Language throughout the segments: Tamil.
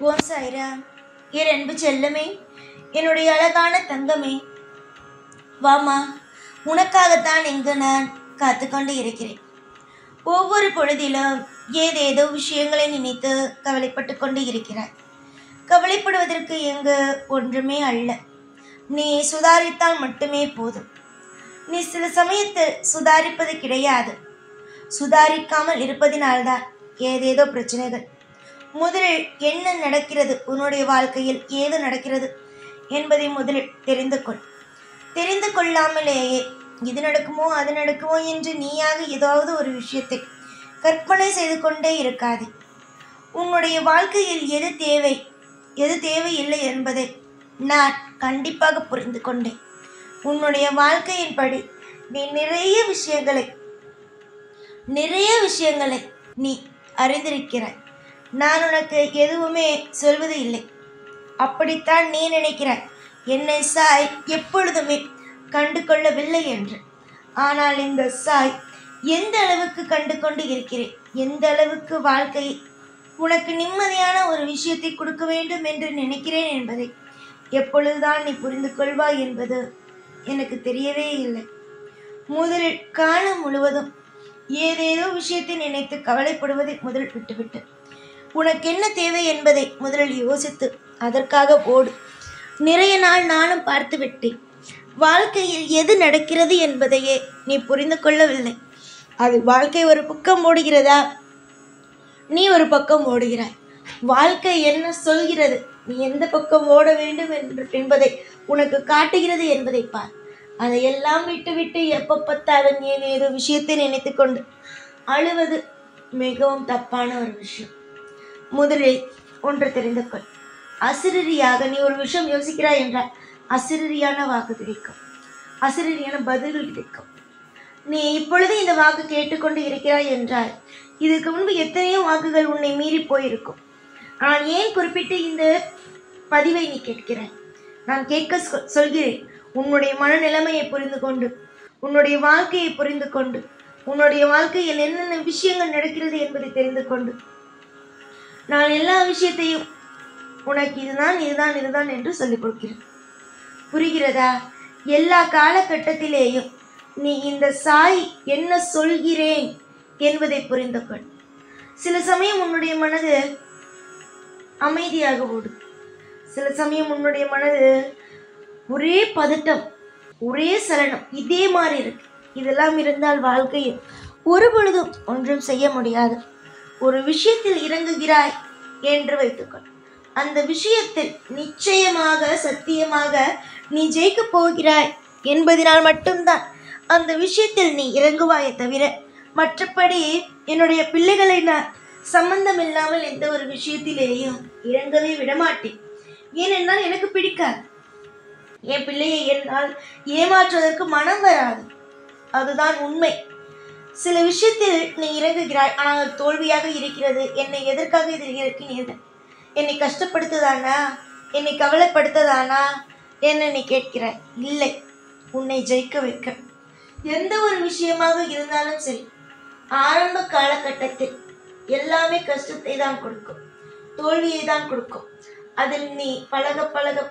ஓம் சாய்ராம். என் அன்பு செல்லமே, என்னுடைய அழகான தங்கமே, வாமா, உனக்காகத்தான் இங்கு நான் காத்துக்கொண்டு இருக்கிறேன். ஒவ்வொரு பொழுதிலும் ஏதேதோ விஷயங்களை நினைத்து கவலைப்பட்டு கொண்டு இருக்கிறாய். கவலைப்படுவதற்கு எங்கு ஒன்றுமே அல்ல. நீ சுதாரித்தால் மட்டுமே போதும். நீ சில சமயத்தில் சுதாரிப்பது கிடையாது. சுதாரிக்காமல் இருப்பதினால்தான் ஏதேதோ பிரச்சனைகள். முதலில் என்ன நடக்கிறது, உன்னுடைய வாழ்க்கையில் ஏது நடக்கிறது என்பதை முதலில் தெரிந்து கொள்ளாமலேயே இது நடக்குமோ அது நடக்குமோ என்று நீயாக ஏதாவது ஒரு விஷயத்தை கற்பனை செய்து கொண்டே இருக்காது. உன்னுடைய வாழ்க்கையில் எது தேவை எது தேவையில்லை என்பதை நான் கண்டிப்பாக புரிந்து கொண்டேன். உன்னுடைய வாழ்க்கையின்படி நீ நிறைய விஷயங்களை நீ அறிந்திருக்கிறாய். நான் உனக்கு எதுவுமே சொல்வது இல்லை. அப்படித்தான் நீ நினைக்கிறாய், என்னை சாய் எப்பொழுதுமே கண்டு கொள்ளவில்லை என்று. ஆனால் இந்த சாய் எந்த அளவுக்கு கண்டு கொண்டு இருக்கிறேன், எந்த அளவுக்கு வாழ்க்கை உனக்கு நிம்மதியான ஒரு விஷயத்தை கொடுக்க வேண்டும் என்று நினைக்கிறேன் என்பதை எப்பொழுதுதான் நீ புரிந்து கொள்வாய் என்பது எனக்கு தெரியவே இல்லை. முதலில் காலம் முழுவதும் ஏதேதோ விஷயத்தை நினைத்து கவலைப்படுவதை முதலில் விட்டுவிட்டு உனக்கு என்ன தேவை என்பதை முதலில் யோசித்து அதற்காக ஓடு. நிறைய நாள் நானும் பார்த்து விட்டேன். வாழ்க்கையில் எது நடக்கிறது என்பதையே நீ புரிந்து கொள்ளவில்லை. அது வாழ்க்கை ஒரு பக்கம் ஓடுகிறதா, நீ ஒரு பக்கம் ஓடுகிறாய். வாழ்க்கை என்ன சொல்கிறது, நீ எந்த பக்கம் ஓட வேண்டும் என்பதை உனக்கு காட்டுகிறது என்பதை பார். அதையெல்லாம் விட்டுவிட்டு எப்போ பார்த்தாலும் ஏதேதோ விஷயத்தை நினைத்து கொண்டு அழுவது மிகவும் தப்பான ஒரு விஷயம். முதலில் ஒன்று தெரிந்து கொள். அசிரரியாக நீ ஒரு விஷயம் யோசிக்கிறாய் என்றால் அசிரரியான வாக்கு கிடைக்கும், அசிரரியான பதில்கள் கிடைக்கும். நீ இப்பொழுது இந்த வாக்கு கேட்டுக்கொண்டு இருக்கிறாய் என்றால் இதுக்கு முன்பு எத்தனையோ வாக்குகள் உன்னை மீறி போயிருக்கும். ஆனால் ஏன் குறிப்பிட்டு இந்த பதிவை நீ கேட்கிறாய்? நான் கேட்க சொல்கிறேன். உன்னுடைய மனநிலைமையை புரிந்து கொண்டு, உன்னுடைய வாழ்க்கையை புரிந்து கொண்டு, உன்னுடைய வாழ்க்கையில் என்னென்ன விஷயங்கள் நடக்கிறது என்பதை தெரிந்து கொண்டு, நான் எல்லா விஷயத்தையும் உனக்கு இதுதான் என்று சொல்லிக் கொடுக்கிறேன். புரிகிறதா? எல்லா காலகட்டத்திலேயும் நீ இந்த சாய் என்ன சொல்கிறேன் என்பதை புரிந்து கொள். சில சமயம் உன்னுடைய மனது அமைதியாக ஓடும், சில சமயம் உன்னுடைய மனது ஒரே பதட்டம், ஒரே சலனம், இதே மாதிரி இருக்கு. இதெல்லாம் இருந்தால் வாழ்க்கையில் ஒரு பொழுதும் ஒன்றும் செய்ய முடியாது. ஒரு விஷயத்தில் இறங்குகிறாய் என்று வைத்துக்கொள். அந்த விஷயத்தில் நிச்சயமாக சத்தியமாக நீ ஜெயிக்க போகிறாய் என்பதனால் மட்டும்தான் அந்த விஷயத்தில் நீ இறங்குவாயை தவிர மற்றபடி என்னுடைய பிள்ளைகளை நான் சம்பந்தம் இல்லாமல் எந்த ஒரு விஷயத்திலேயும் இறங்கவே விடமாட்டேன். ஏனென்றால் எனக்கு பிடிக்காது. என் பிள்ளையை என்னால் ஏமாற்றுவதற்கு மனம் வராது. அதுதான் உண்மை. சில விஷயத்தில் நீ இறங்குகிறாய், ஆனால் தோல்வியாக இருக்கிறது. என்னை எதற்காக இதில் இறக்கினீர்கள்? என்னை கஷ்டப்படுத்துதானா, என்னை கவலைப்படுத்ததானா என்ன நீ கேட்கிறாய்? இல்லை, உன்னை ஜெயிக்க வைக்க. எந்த ஒரு விஷயமாக இருந்தாலும் சரி, ஆரம்ப காலகட்டத்தில் எல்லாமே கஷ்டத்தை தான் கொடுக்கும், தோல்வியை தான் கொடுக்கும். அதில் நீ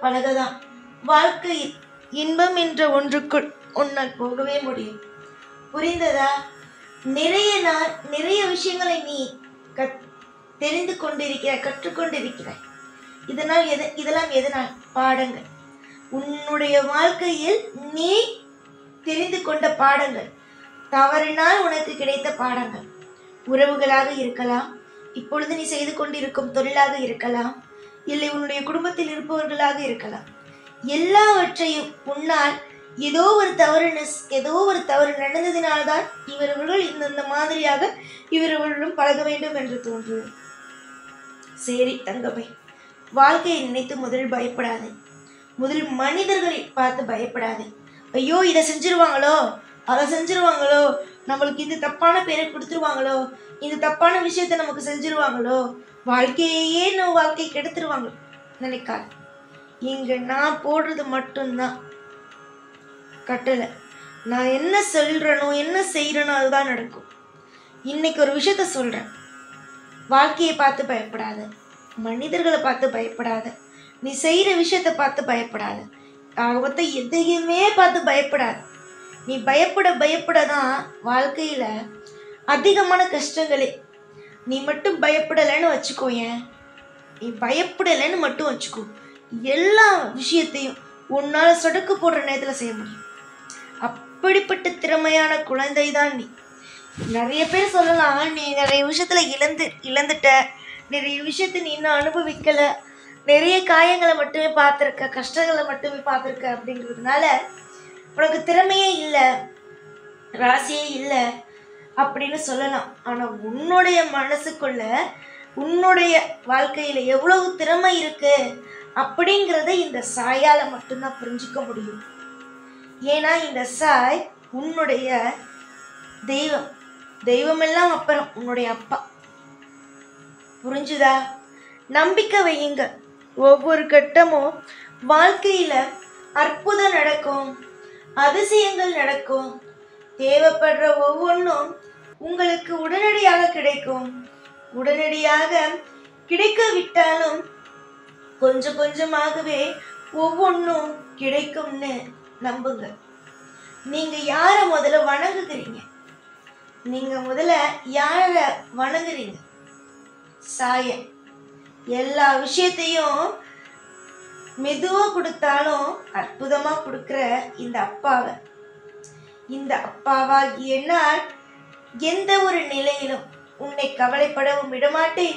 பழகதான் வாழ்க்கையில் இன்பம் என்ற ஒன்றுக்குள் உன்னால் போகவே முடியும். புரிந்ததா? நிறைய விஷயங்களை நீ தெரிந்து கொண்டிருக்கிறாய், கற்றுக்கொண்டிருக்கிறாய். இதெல்லாம் எதனால்? பாடங்கள். உன்னுடைய வாழ்க்கையில் நீ தெரிந்து கொண்ட பாடங்கள், தவறினால் உனக்கு கிடைத்த பாடங்கள். உறவுகளாக இருக்கலாம், இப்பொழுது நீ செய்து கொண்டிருக்கும் தொழிலாக இருக்கலாம், இல்லை உன்னுடைய குடும்பத்தில் இருப்பவர்களாக இருக்கலாம். எல்லாவற்றையும் உன்னால் ஏதோ ஒரு தவறு நடந்ததினால்தான் இவர்கள் இந்த மாதிரியாக இவர்களுடன் பழக வேண்டும் என்று தோன்றுவது. சரி தங்கமே, வாழ்க்கையை நினைத்து முதலில் பயப்படாதே. முதலில் மனிதர்களை பார்த்து பயப்படாதே. ஐயோ இதை செஞ்சிருவாங்களோ, அதை செஞ்சிருவாங்களோ, நம்மளுக்கு இந்த தப்பான பேரை கொடுத்துருவாங்களோ, இந்த தப்பான விஷயத்த நமக்கு செஞ்சிருவாங்களோ, வாழ்க்கையே வாழ்க்கை கெடுத்துருவாங்க நினைக்காது. இங்க நான் போடுறது மட்டும்தான் கட்டளை. நான் என்ன சொல்றனோ என்ன செய்யறனோ அதுதான் நடக்கும். இன்னைக்கு ஒரு விஷயத்த சொல்றேன், வாழ்க்கையை பார்த்து பயப்படாத. மனிதர்களை பார்த்து பயப்படாத, நீ செய்கிற விஷயத்தை பார்த்து பயப்படாத, ஆகமொத்த எதையுமே பார்த்து பயப்படாத. நீ பயப்பட பயப்பட தான் வாழ்க்கையில் அதிகமான கஷ்டங்களே. நீ மட்டும் பயப்படலைன்னு வச்சுக்கோயேன், நீ பயப்படலைன்னு மட்டும் வச்சுக்கோ, எல்லா விஷயத்தையும் உன்னால் சொடக்கு போடுற நேரத்தில் செய்ய முடியும். அப்படிப்பட்ட திறமையான குழந்தை தான் நீ. நிறைய பேர் சொல்லலாம், நீ நிறைய விஷயத்தில் இழந்துட்ட, நிறைய விஷயத்தை நீ இன்னும் அனுபவிக்கலை, நிறைய காயங்களை மட்டுமே பார்த்துருக்க, கஷ்டங்களை மட்டுமே பார்த்துருக்க அப்படிங்கிறதுனால உனக்கு திறமையே இல்லை, ராசியே இல்லை அப்படின்னு சொல்லலாம். ஆனால் உன்னுடைய மனசுக்குள்ள உன்னுடைய வாழ்க்கையில் எவ்வளவு திறமை இருக்கு அப்படிங்கிறத இந்த சாயால் மட்டும்தான் புரிஞ்சிக்க முடியும். ஏன்னா இந்த சாய் உன்னுடைய தெய்வம். தெய்வமெல்லாம் அப்புறம் உன்னுடைய அப்பா. புரிஞ்சுதா? நம்பிக்கை வையுங்க. ஒவ்வொரு கட்டமும் வாழ்க்கையில் அற்புதம் நடக்கும், அதிசயங்கள் நடக்கும். தேவைப்படுற ஒவ்வொன்றும் உங்களுக்கு உடனடியாக கிடைக்கும். உடனடியாக கிடைக்காவிட்டாலும் கொஞ்சம் கொஞ்சமாகவே ஒவ்வொன்றும் கிடைக்கும்னு நம்புங்க. நீங்கள் யாரை முதல்ல வணங்குகிறீங்க? நீங்கள் முதல்ல யாரை வணங்குறீங்க? சாய. எல்லா விஷயத்தையும் மெதுவாக கொடுத்தாலும் அற்புதமாக கொடுக்குற இந்த அப்பாவாகிய நான் எந்த ஒரு நிலையிலும் உன்னை கவலைப்படவும் விடமாட்டேன்.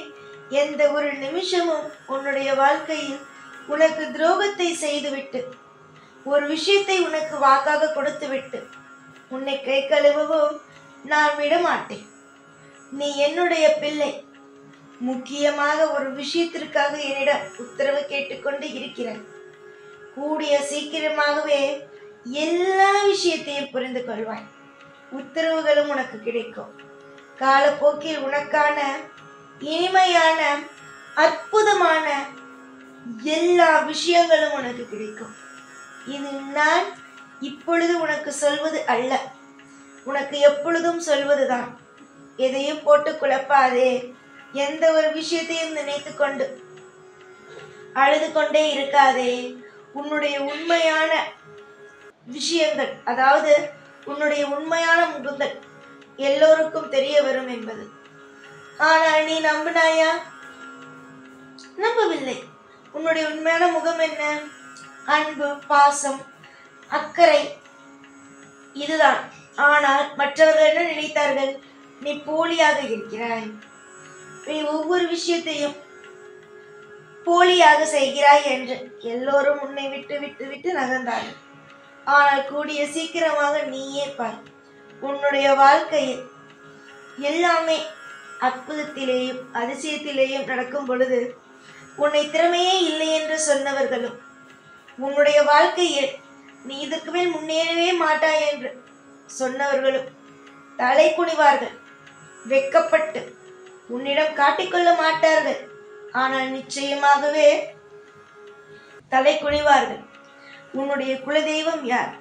எந்த ஒரு நிமிஷமும் உன்னுடைய வாழ்க்கையில் உனக்கு துரோகத்தை செய்துவிட்டு, ஒரு விஷயத்தை உனக்கு வாக்காக கொடுத்துவிட்டு உன்னை கை கழுவவும் நான் விடமாட்டேன். நீ என்னுடைய பிள்ளை. முக்கியமாக ஒரு விஷயத்திற்காக என்னிடம் உத்தரவு கேட்டுக்கொண்டு இருக்கிறேன். கூடிய சீக்கிரமாகவே எல்லா விஷயத்தையும் புரிந்து கொள்வாய். உத்தரவுகளும் உனக்கு கிடைக்கும். காலப்போக்கில் உனக்கான இனிமையான அற்புதமான எல்லா விஷயங்களும் உனக்கு கிடைக்கும். இது நான் இப்பொழுது உனக்கு சொல்வது அல்ல, உனக்கு எப்பொழுதும் சொல்வதுதான். எதையும் போட்டு குழப்பாதே. எந்த ஒரு விஷயத்தையும் நினைத்து கொண்டு அழுது கொண்டே இருக்காதே. உன்னுடைய உண்மையான விஷயங்கள், அதாவது உன்னுடைய உண்மையான முகங்கள் எல்லோருக்கும் தெரிய வரும் என்பது. ஆனால் நீ நம்பினாயா? நம்பவில்லை. உன்னுடைய உண்மையான முகம் என்ன? அன்பு, பாசம், அக்கறை, இதுதான். ஆனால் மற்றவர்கள் என்ன நினைத்தார்கள்? நீ போலியாக இருக்கிறாய், நீ ஒவ்வொரு விஷயத்தையும் போலியாக செய்கிறாய் என்று எல்லோரும் உன்னை விட்டு விட்டு விட்டு நகர்ந்தார்கள். ஆனால் கூடிய சீக்கிரமாக நீயே பார், உன்னுடைய வாழ்க்கையில் எல்லாமே அற்புதத்திலேயும் அதிசயத்திலேயும் நடக்கும் பொழுது உன்னை திறமையே இல்லை என்று சொன்னவர்களும், உன்னுடைய வாழ்க்கையில் நீ இதற்கு மேல் முன்னேறவே மாட்டாய் என்று சொன்னவர்களும் தலை குனிவார்கள். வெட்கப்பட்டு உன்னிடம் காட்டிக்கொள்ள மாட்டார்கள். ஆனால் நிச்சயமாகவே தலை குனிவார்கள். உன்னுடைய குலதெய்வம் யார்,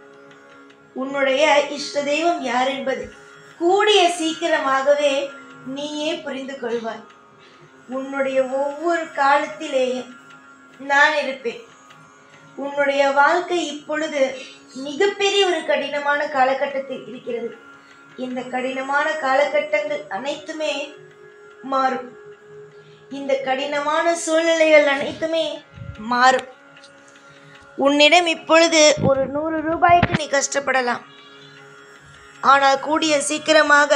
உன்னுடைய இஷ்ட தெய்வம் யார் என்பது கூடிய சீக்கிரமாகவே நீயே புரிந்து கொள்வாய். உன்னுடைய ஒவ்வொரு காலத்திலேயும் நான் இருப்பேன். உன்னுடைய வாழ்க்கை இப்பொழுது மிகப்பெரிய ஒரு கடினமான காலகட்டத்தில் இருக்கிறது. இந்த கடினமான காலகட்டங்கள் அனைத்துமே மாறும். இந்த கடினமான சூழ்நிலைகள் அனைத்துமே மாறும். உன்னிடம் இப்பொழுது ஒரு 100 ரூபாய்க்கு நீ கஷ்டப்படலாம். ஆனால் கூடிய சீக்கிரமாக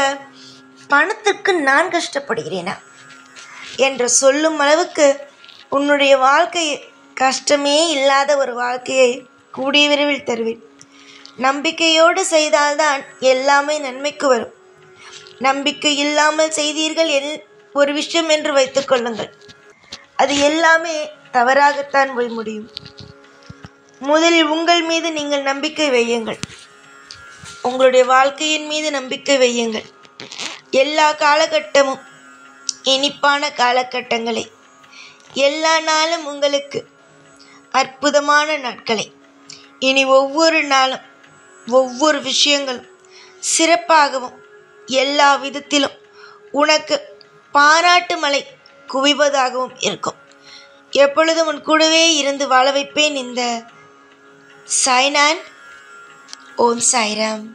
பணத்துக்கு நான் கஷ்டப்படுகிறேனா என்று சொல்லும் அளவுக்கு உன்னுடைய வாழ்க்கையை கஷ்டமே இல்லாத ஒரு வாழ்க்கையை கூடிய விரைவில் தருவேன். நம்பிக்கையோடு செய்தால்தான் எல்லாமே நன்மைக்கு வரும். நம்பிக்கை இல்லாமல் செய்தீர்கள் ஒரு விஷயம் என்று வைத்துக் கொள்ளுங்கள், அது எல்லாமே தவறாகத்தான் போய் முடியும். முதலில் உங்கள் மீது நீங்கள் நம்பிக்கை வையுங்கள். உங்களுடைய வாழ்க்கையின் மீது நம்பிக்கை வையுங்கள். எல்லா காலகட்டமும் இனிப்பான காலகட்டங்களை, எல்லா நாளும் உங்களுக்கு அற்புதமான நாட்களை. இனி ஒவ்வொரு நாளும் ஒவ்வொரு விஷயங்களும் சிறப்பாகவும் எல்லா விதத்திலும் உனக்கு பாராட்டு மழை குவிவதாகவும் இருக்கும். எப்பொழுதும் உன் கூடவே இருந்து வாழ வைப்பேன். இந்த சாய்நான். ஓம் சாய்ராம்.